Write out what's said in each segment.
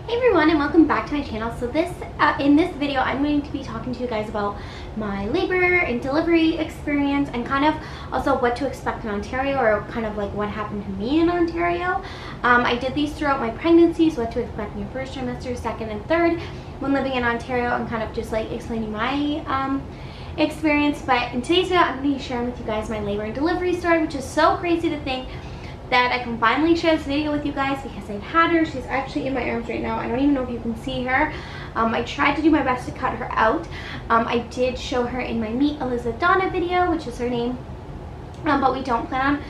Hey everyone, and welcome back to my channel. So in this video I'm going to be talking to you guys about my labor and delivery experience and kind of also what to expect in Ontario, or kind of like what happened to me in Ontario. I did these throughout my pregnancies, what to expect in your first trimester, second and third when living in Ontario, and kind of just like explaining my experience. But in today's video I'm going to be sharing with you guys my labor and delivery story, which is so crazy to think that I can finally share this video with you guys because I've had her. She's actually in my arms right now. I don't even know if you can see her. I tried to do my best to cut her out. I did show her in my Meet Elizadonna video, which is her name, but we don't plan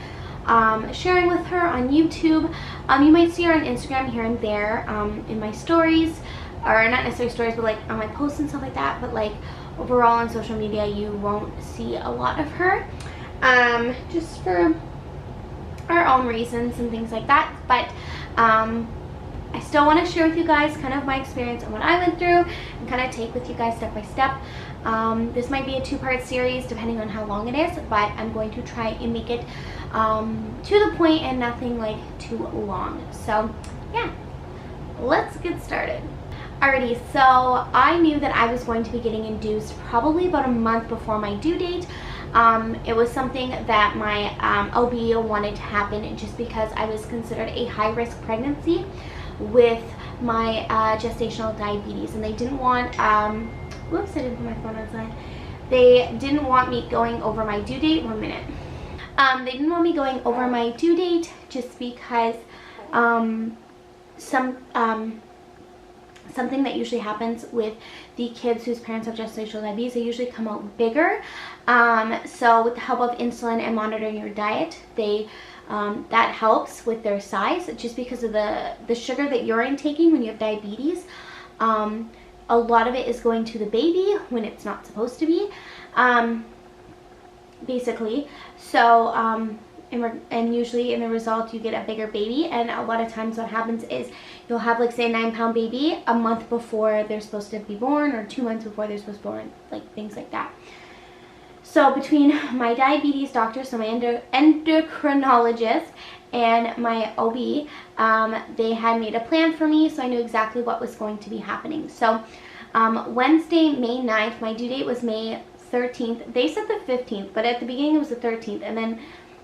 on sharing with her on YouTube. You might see her on Instagram here and there in my stories, or not necessarily stories, but like on my posts and stuff like that. But like overall on social media, you won't see a lot of her, just for our own reasons and things like that. But I still want to share with you guys kind of my experience and what I went through, and kind of take with you guys step by step. This might be a two-part series depending on how long it is, but I'm going to try and make it to the point and nothing like too long. So yeah, let's get started. Alrighty, so I knew that I was going to be getting induced probably about a month before my due date. It was something that my OB wanted to happen just because I was considered a high-risk pregnancy with my gestational diabetes, and they didn't want, whoops, I didn't put my phone outside. They didn't want me going over my due date. One minute. They didn't want me going over my due date just because something that usually happens with the kids whose parents have gestational diabetes, they usually come out bigger. So with the help of insulin and monitoring your diet, that helps with their size, just because of the sugar that you're intaking when you have diabetes. A lot of it is going to the baby when it's not supposed to be, basically. So and usually in the result you get a bigger baby, and a lot of times what happens is you'll have, like, say, a 9-pound baby a month before they're supposed to be born, or 2 months before they're supposed to be born, like things like that. So between my diabetes doctor, so my endocrinologist, and my OB, they had made a plan for me, so I knew exactly what was going to be happening. So Wednesday, May 9th, my due date was May 13th. They said the 15th, but at the beginning it was the 13th, and then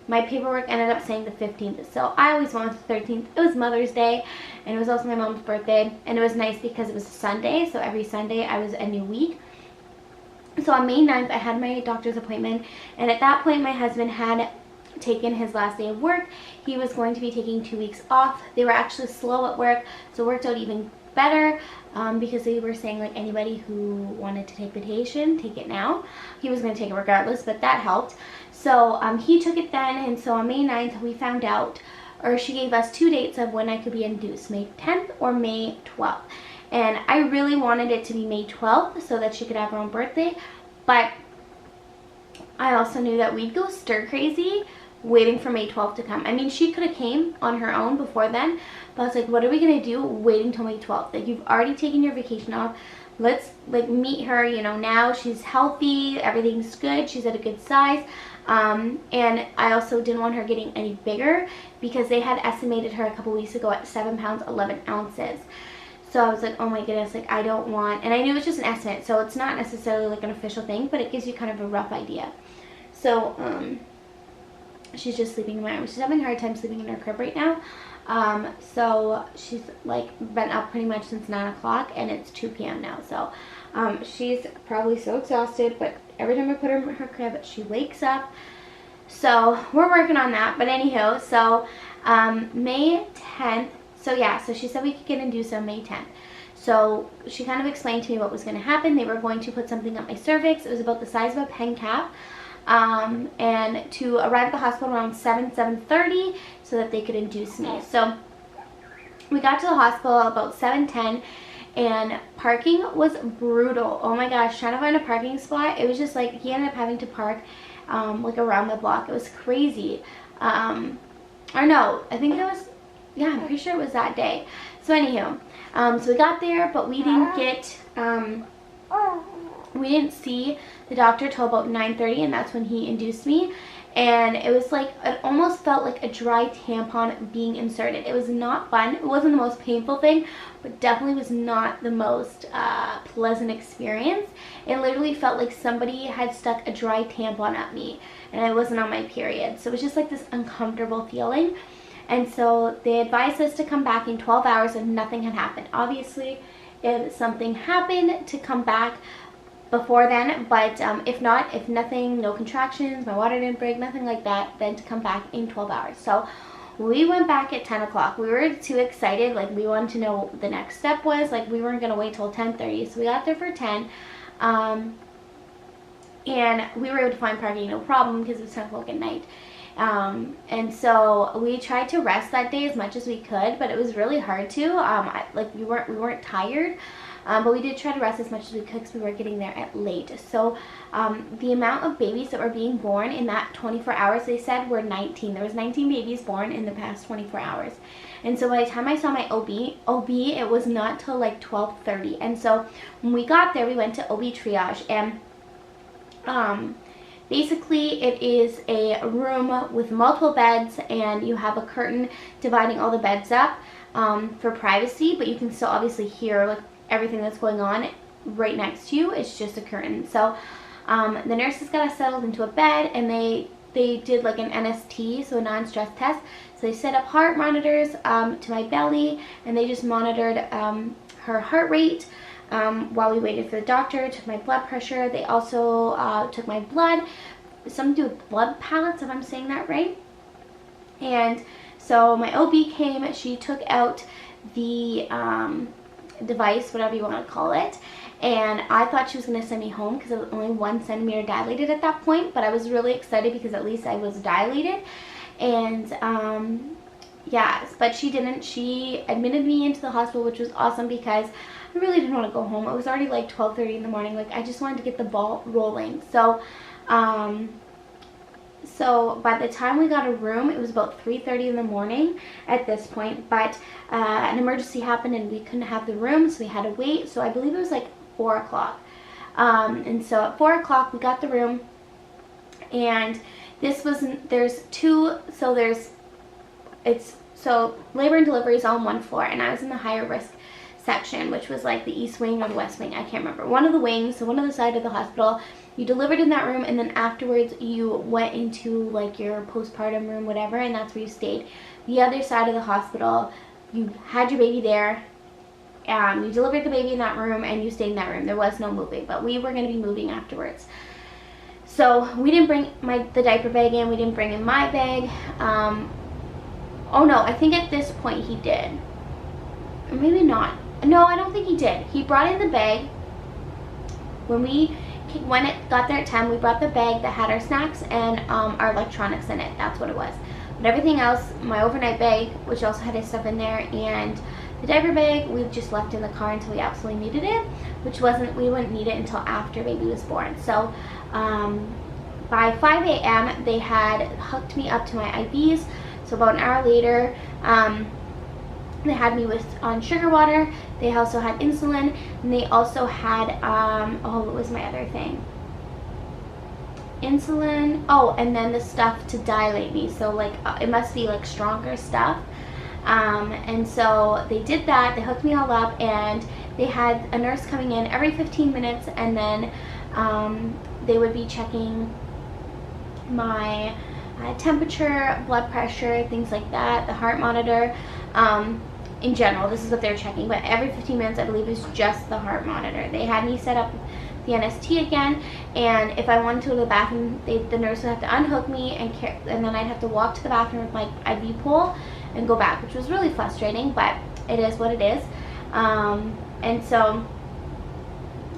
my paperwork ended up saying the 15th, so I always went with the 13th. It was Mother's Day, and it was also my mom's birthday, and it was nice because it was a Sunday, so every Sunday I was a new week. So on May 9th, I had my doctor's appointment, and at that point my husband had taken his last day of work. He was going to be taking 2 weeks off. They were actually slow at work, so it worked out even better, because they were saying, like, anybody who wanted to take vacation, take it now. He was going to take it regardless, but that helped. So he took it then, and so on May 9th we found out, or she gave us 2 dates of when I could be induced, May 10th or May 12th. And I really wanted it to be May 12th so that she could have her own birthday, but I also knew that we'd go stir crazy waiting for May 12th to come. I mean, she could have came on her own before then, but I was like, what are we going to do waiting till May 12th? Like, you've already taken your vacation off. Let's, like, meet her, you know, now. She's healthy, everything's good, she's at a good size. And I also didn't want her getting any bigger, because they had estimated her a couple weeks ago at 7 pounds 11 ounces. So I was like, oh my goodness, like, I don't want, and I knew it was just an estimate, so it's not necessarily like an official thing, but it gives you kind of a rough idea. So she's just sleeping in my arms. She's having a hard time sleeping in her crib right now. So she's, like, been up pretty much since 9 o'clock, and it's 2 p.m. now. So she's probably so exhausted, but every time I put her in her crib, she wakes up. So we're working on that. But anywho, so May 10th, so yeah, so she said we could get induced on May 10th. So she kind of explained to me what was going to happen. They were going to put something up my cervix. It was about the size of a pen cap. And to arrive at the hospital around 7:30 so that they could induce me. So we got to the hospital about 7:10, and parking was brutal. Oh my gosh, trying to find a parking spot, it was just like, he ended up having to park like around the block. It was crazy. Or no, I think it was, yeah, I'm pretty sure it was that day. So anywho, so we got there, but we didn't get we didn't see the doctor till about 9:30, and that's when he induced me. and it was like, it almost felt like a dry tampon being inserted. It was not fun. It wasn't the most painful thing, but definitely was not the most pleasant experience. It literally felt like somebody had stuck a dry tampon at me, and I wasn't on my period. So it was just like this uncomfortable feeling. And so they advised us to come back in 12 hours if nothing had happened. Obviously, if something happened, to come back before then, but if not, if nothing, no contractions, my water didn't break, nothing like that, then to come back in 12 hours. So we went back at 10 o'clock. We were too excited. Like, we wanted to know what the next step was. Like, we weren't going to wait till 10:30. So we got there for 10. And we were able to find parking, no problem, because it was 10 o'clock at night. And so we tried to rest that day as much as we could, but it was really hard to. We weren't tired. But we did try to rest as much as we could because we were getting there at late. So the amount of babies that were being born in that 24 hours, they said, were 19. There was 19 babies born in the past 24 hours. And so by the time I saw my OB, it was not till like 12:30. And so when we got there, we went to OB triage. And basically, it is a room with multiple beds, and you have a curtain dividing all the beds up for privacy, but you can still obviously hear like everything that's going on right next to you. It's just a curtain. So the nurses got us settled into a bed, and they did like an NST, so a non-stress test. So they set up heart monitors to my belly, and they just monitored her heart rate while we waited for the doctor. Took my blood pressure. They also took my blood, something to do with blood pallets, if I'm saying that right. And so my OB came. She took out the device, whatever you want to call it, and I thought she was going to send me home because it was only 1 centimeter dilated at that point, but I was really excited because at least I was dilated. And yeah, but she didn't. She admitted me into the hospital, which was awesome because I really didn't want to go home. It was already like 12:30 in the morning. Like, I just wanted to get the ball rolling. So so by the time we got a room, it was about 3:30 in the morning at this point, but an emergency happened and we couldn't have the room, so we had to wait. So I believe it was like 4 o'clock. And so at 4 o'clock we got the room, and this was, so labor and delivery is on one floor, and I was in the higher risk section, which was like the east wing or the west wing, I can't remember. One of the wings, so one of the side of the hospital. You delivered in that room, and then afterwards you went into like your postpartum room, whatever, and that's where you stayed. The other side of the hospital, you had your baby there, you delivered the baby in that room, and you stayed in that room. There was no moving, but we were going to be moving afterwards. So we didn't bring the diaper bag in. We didn't bring in my bag. Oh no, I think at this point he did. Or maybe not. No, I don't think he did. He brought in the bag. When it got there at 10, we brought the bag that had our snacks and our electronics in it. That's what it was. But everything else, my overnight bag, which also had his stuff in there, and the diaper bag, we just left in the car until we absolutely needed it, we wouldn't need it until after baby was born. So by 5 a.m. they had hooked me up to my IVs. So about an hour later, they had me on sugar water. They also had insulin, and they also had what was my other thing? Insulin. Oh, and then the stuff to dilate me. So like it must be like stronger stuff. And so they did that. They hooked me all up, and they had a nurse coming in every 15 minutes, and then they would be checking my temperature, blood pressure, things like that, the heart monitor. In general, this is what they're checking, but every 15 minutes, I believe, is just the heart monitor. They had me set up the NST again, and if I wanted to go to the bathroom, the nurse would have to unhook me, and then I'd have to walk to the bathroom with my IV pole and go back, which was really frustrating, but it is what it is. And so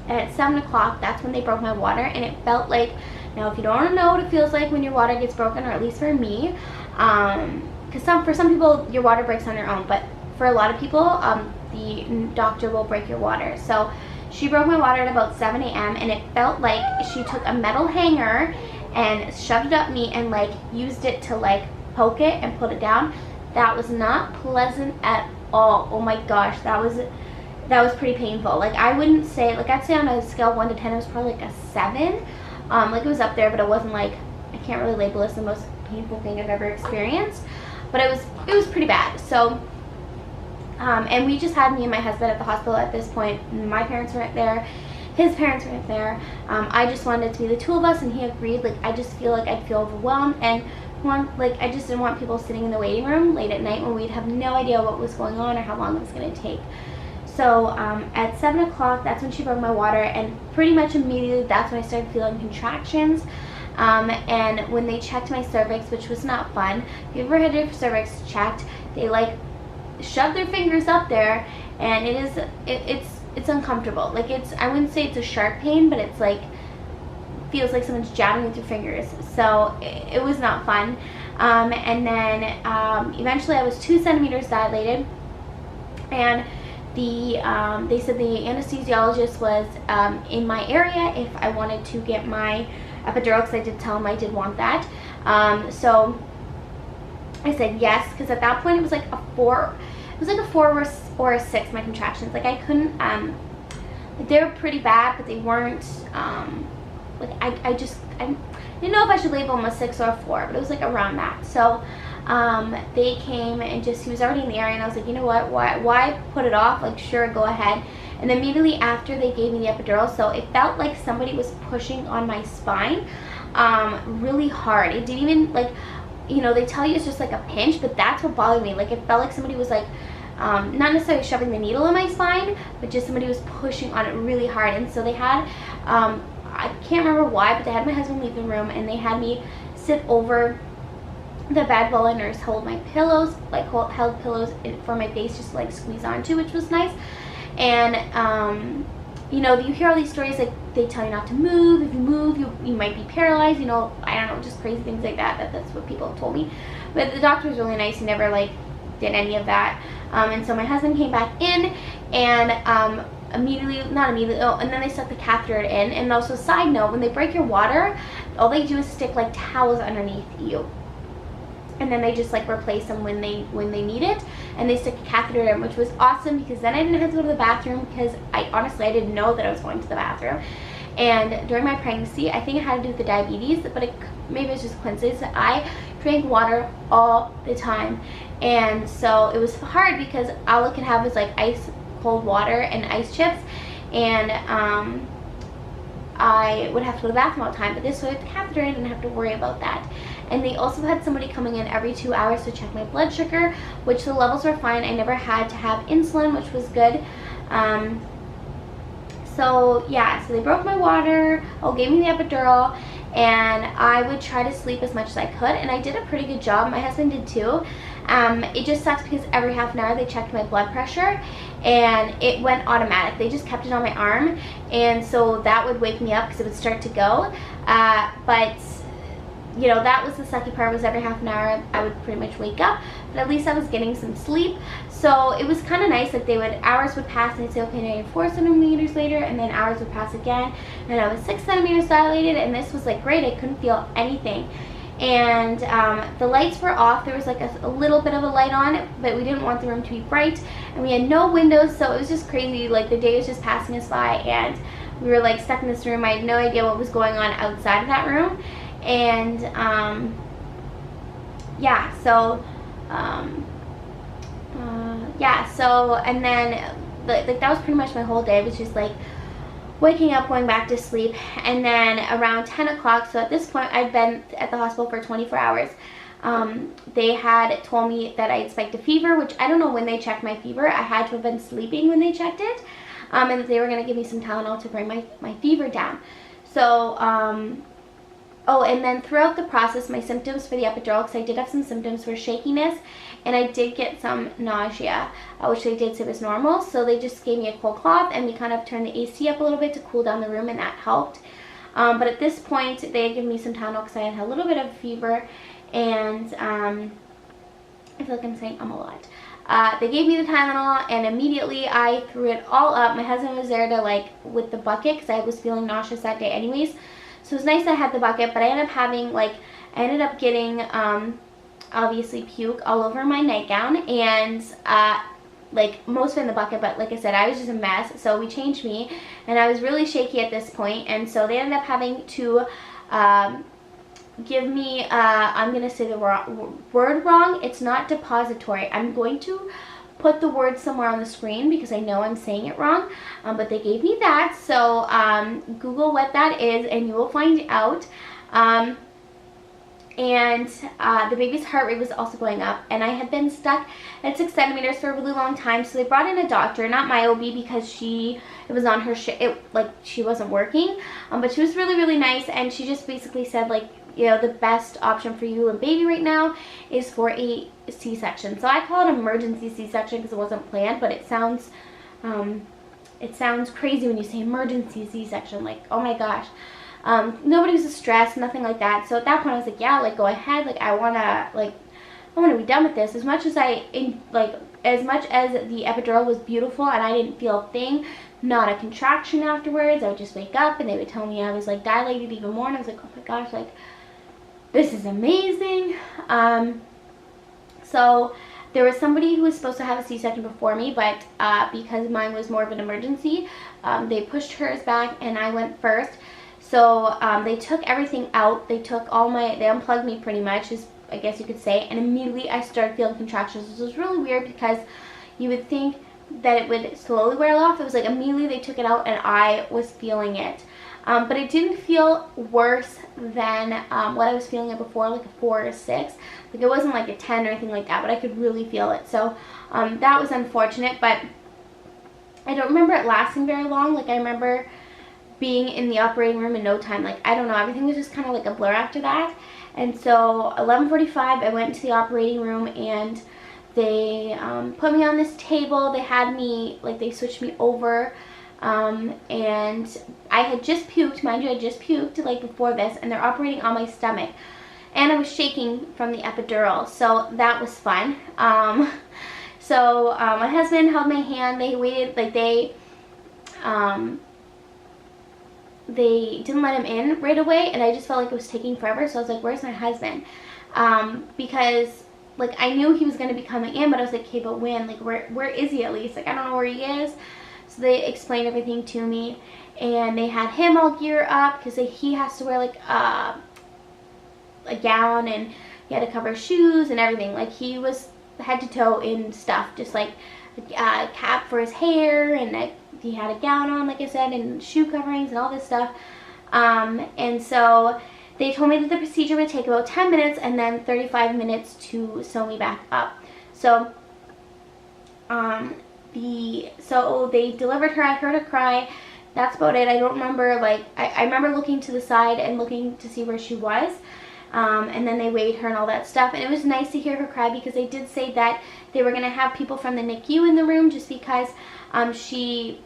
at 7 o'clock, that's when they broke my water, and it felt like, now if you don't want to know what it feels like when your water gets broken, or at least for me, because for some people your water breaks on your own, but for a lot of people the doctor will break your water. So she broke my water at about 7 a.m. and it felt like she took a metal hanger and shoved it up me and like used it to like poke it and put it down. That was not pleasant at all. Oh my gosh, that was pretty painful. Like, I wouldn't say, like, I'd say on a scale of 1 to 10 it was probably like a 7. Like, it was up there, but it wasn't like, it can't really label this the most painful thing I've ever experienced, but it was pretty bad. So and we just had me and my husband at the hospital at this point. My parents weren't there, his parents weren't there. I just wanted it to be the two of us, and he agreed. Like, I just feel like I'd feel overwhelmed, and I just didn't want people sitting in the waiting room late at night when we'd have no idea what was going on or how long it was going to take. So at 7 o'clock, that's when she broke my water, and pretty much immediately that's when I started feeling contractions. And when they checked my cervix, which was not fun, if you ever had your cervix checked, they like shove their fingers up there, and it's uncomfortable. Like, I wouldn't say it's a sharp pain, but it's like, feels like someone's jabbing with your fingers. So it was not fun. And then eventually I was 2 centimeters dilated, and they said the anesthesiologist was in my area if I wanted to get my epidural, because I did tell him I did want that. So I said yes, because at that point it was like a 4. It was like a 4 or a 6, my contractions. Like, I couldn't, they were pretty bad, but they weren't, like, I didn't know if I should label them a 6 or a 4, but it was like around that. So they came and he was already in the area, and I was like, you know what, why put it off? Like, sure, go ahead. And immediately after, they gave me the epidural, so it felt like somebody was pushing on my spine really hard. It didn't even, like, you know, they tell you it's just like a pinch, but that's what bothered me. Like, it felt like somebody was like, not necessarily shoving the needle in my spine, but just somebody was pushing on it really hard. And so they had, I can't remember why, but they had my husband leave the room, and they had me sit over the bed while a nurse held my pillows, like held pillows for my face just to like squeeze onto, which was nice. And you know, you hear all these stories, like, they tell you not to move. If you move, you might be paralyzed, you know, I don't know, just crazy things like that. That's what people have told me. But the doctor was really nice. He never, like, did any of that. And so my husband came back in, and not immediately, and then they stuck the catheter in. And also, side note, when they break your water, all they do is stick, like, towels underneath you. And then they just like replace them when they need it, and they stick a catheter in, which was awesome, because then I didn't have to go to the bathroom, because honestly I didn't know that I was going to the bathroom. And during my pregnancy, I think it had to do with the diabetes, but maybe it's just coincidence, I drank water all the time, and so it was hard because all I could have was like ice cold water and ice chips, and I would have to go to the bathroom all the time. But this way with the catheter, I didn't have to worry about that. And they also had somebody coming in every 2 hours to check my blood sugar, which the levels were fine. I never had to have insulin, which was good. So yeah, so they broke my water, gave me the epidural, and I would try to sleep as much as I could, and I did a pretty good job. My husband did too. It just sucks because every half an hour they checked my blood pressure, and it went automatic. They just kept it on my arm, and so that would wake me up because it would start to go. But you know, that was the sucky part, was every half an hour I would pretty much wake up, but at least I was getting some sleep. So it was kind of nice. Like, hours would pass, and they'd say, okay, now you're 4 centimeters later, and then hours would pass again, and I was 6 centimeters dilated, and this was like great. I couldn't feel anything. And the lights were off. There was like a little bit of a light on, but we didn't want the room to be bright, and we had no windows, so it was just crazy. Like, the day was just passing us by, and we were like stuck in this room. I had no idea what was going on outside of that room. And yeah, so and then like that was pretty much my whole day. It was just like waking up, going back to sleep, and then around 10 o'clock, so at this point I'd been at the hospital for 24 hours. They had told me that I'd spiked a fever, which I don't know when they checked my fever. I had to have been sleeping when they checked it, and that they were going to give me some Tylenol to bring my fever down. So oh, and then throughout the process, my symptoms for the epidural, because I did have some symptoms, were shakiness, and I did get some nausea, which they did say was normal. So they just gave me a cold cloth, and we kind of turned the AC up a little bit to cool down the room, and that helped. But at this point, they had given me some Tylenol because I had a little bit of fever, and I feel like I'm saying a lot. They gave me the Tylenol, and immediately I threw it all up. My husband was there to, like, with the bucket, because I was feeling nauseous that day anyways. So it was nice I had the bucket, but I ended up having, like, I ended up getting, obviously, puke all over my nightgown, and, like, most of it in the bucket, but like I said, I was just a mess. So we changed me, and I was really shaky at this point, and so they ended up having to, give me, I'm going to say the word wrong. It's not depository. I'm going to put the word somewhere on the screen because I know I'm saying it wrong, but they gave me that. So Google what that is and you will find out. And the baby's heart rate was also going up, and I had been stuck at 6 centimeters for a really long time. So they brought in a doctor, not my OB, because it was on her like she wasn't working, but she was really, really nice, and she just basically said, like, you know, the best option for you and baby right now is for a C-section. So I call it emergency C-section because it wasn't planned, but it sounds crazy when you say emergency C-section, like, oh my gosh. Nobody was stressed, nothing like that. So at that point I was like, yeah, like, go ahead, like, I want to be done with this. As much as as much as the epidural was beautiful and I didn't feel a thing, not a contraction afterwards, I would just wake up and they would tell me I was like dilated even more, and I was like, oh my gosh, like, this is amazing. So there was somebody who was supposed to have a C-section before me, but because mine was more of an emergency, they pushed hers back and I went first. So they took everything out. They unplugged me pretty much, I guess you could say, and immediately I started feeling contractions. This was really weird because you would think that it would slowly wear off. It was like immediately they took it out and I was feeling it. But it didn't feel worse than what I was feeling it before, like a 4 or 6. Like, it wasn't like a 10 or anything like that, but I could really feel it. So that was unfortunate, but I don't remember it lasting very long. Like, I remember being in the operating room in no time. Like, I don't know, everything was just kind of like a blur after that. And so 11:45 I went to the operating room and they put me on this table. They had me, like, they switched me over, and I had just puked, mind you, I just puked like before this, and they're operating on my stomach, and I was shaking from the epidural, so that was fun. So my husband held my hand. They waited, like, they didn't let him in right away, and I just felt like it was taking forever. So I was like, where's my husband? Because, like, I knew he was going to be coming in, but I was like, okay, but when? Like, where is he at least? Like, I don't know where he is. So they explained everything to me, and they had him all gear up because he has to wear, like, a gown, and he had to cover shoes and everything. Like, he was head to toe in stuff, just like a cap for his hair, and he had a gown on, like I said, and shoe coverings and all this stuff. And so they told me that the procedure would take about 10 minutes and then 35 minutes to sew me back up. So so they delivered her. I heard her cry. That's about it. I don't remember, like, I remember looking to the side and looking to see where she was. And then they weighed her and all that stuff. And it was nice to hear her cry because they did say that they were going to have people from the NICU in the room just because she,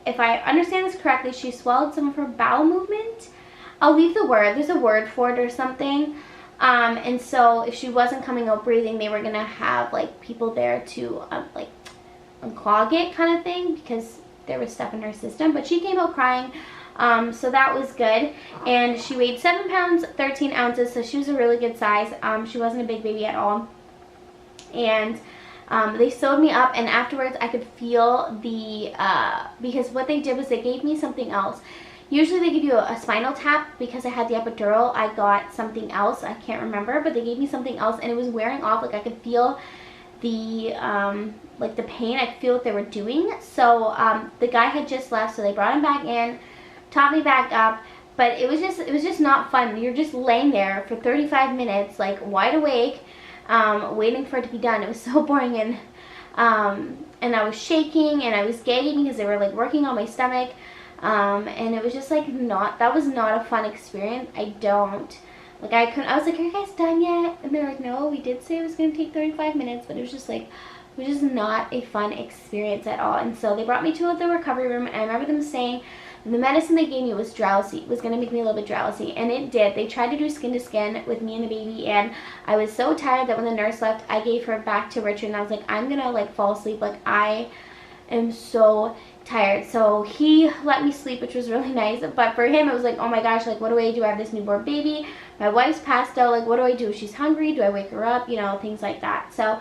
if I understand this correctly, she swallowed some of her bowel movement. I'll leave the word. There's a word for it or something. And so if she wasn't coming out breathing, they were going to have, like, people there to, like, unclog it kind of thing because there was stuff in her system. But she came out crying. So that was good. And she weighed 7 pounds, 13 ounces. So she was a really good size. She wasn't a big baby at all. And they sewed me up, and afterwards I could feel because what they did was they gave me something else. Usually they give you a spinal tap. Because I had the epidural, I got something else. I can't remember, but they gave me something else, and it was wearing off. Like, I could feel the like, the pain. I could feel what they were doing. So the guy had just left, so they brought him back in, taught me back up. But it was just not fun. You're just laying there for 35 minutes, like, wide awake, waiting for it to be done. It was so boring, and I was shaking and I was gagging because they were, like, working on my stomach. And it was just, like, that was not a fun experience. I was like, are you guys done yet? And they're like, no, we did say it was going to take 35 minutes, but it was just, like, it was just not a fun experience at all. And so they brought me to the recovery room, and I remember them saying the medicine they gave me was drowsy, was going to make me a little bit drowsy, and it did. They tried to do skin to skin with me and the baby, and I was so tired that when the nurse left, I gave her back to Richard, and I was like, I'm going to, like, fall asleep. Like, I am so tired. So he let me sleep, which was really nice. But for him, it was like, oh my gosh, like, what do I do? I have this newborn baby. My wife's passed out. Like, what do I do? She's hungry. Do I wake her up? You know, things like that. So,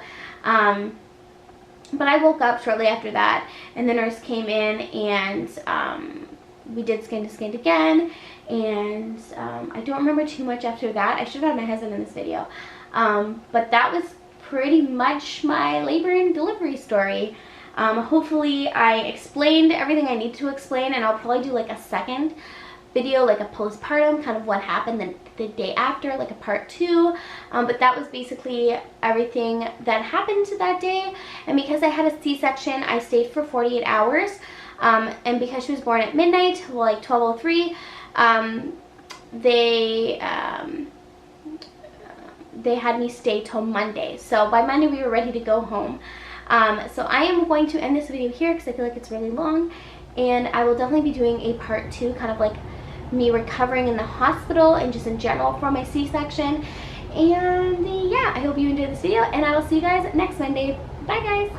but I woke up shortly after that, and the nurse came in, and we did skin to skin again, and I don't remember too much after that. I should have had my husband in this video. But that was pretty much my labor and delivery story. Hopefully I explained everything I need to explain, and I'll probably do like a second video, like a postpartum, kind of what happened the day after, like a part 2. But that was basically everything that happened that day. And because I had a C-section, I stayed for 48 hours. And because she was born at midnight, like 12:03, they had me stay till Monday. So by Monday we were ready to go home. So I am going to end this video here because I feel like it's really long, and I will definitely be doing a part 2, kind of like me recovering in the hospital and just in general from my C-section. And yeah, I hope you enjoyed this video, and I will see you guys next Monday. Bye guys.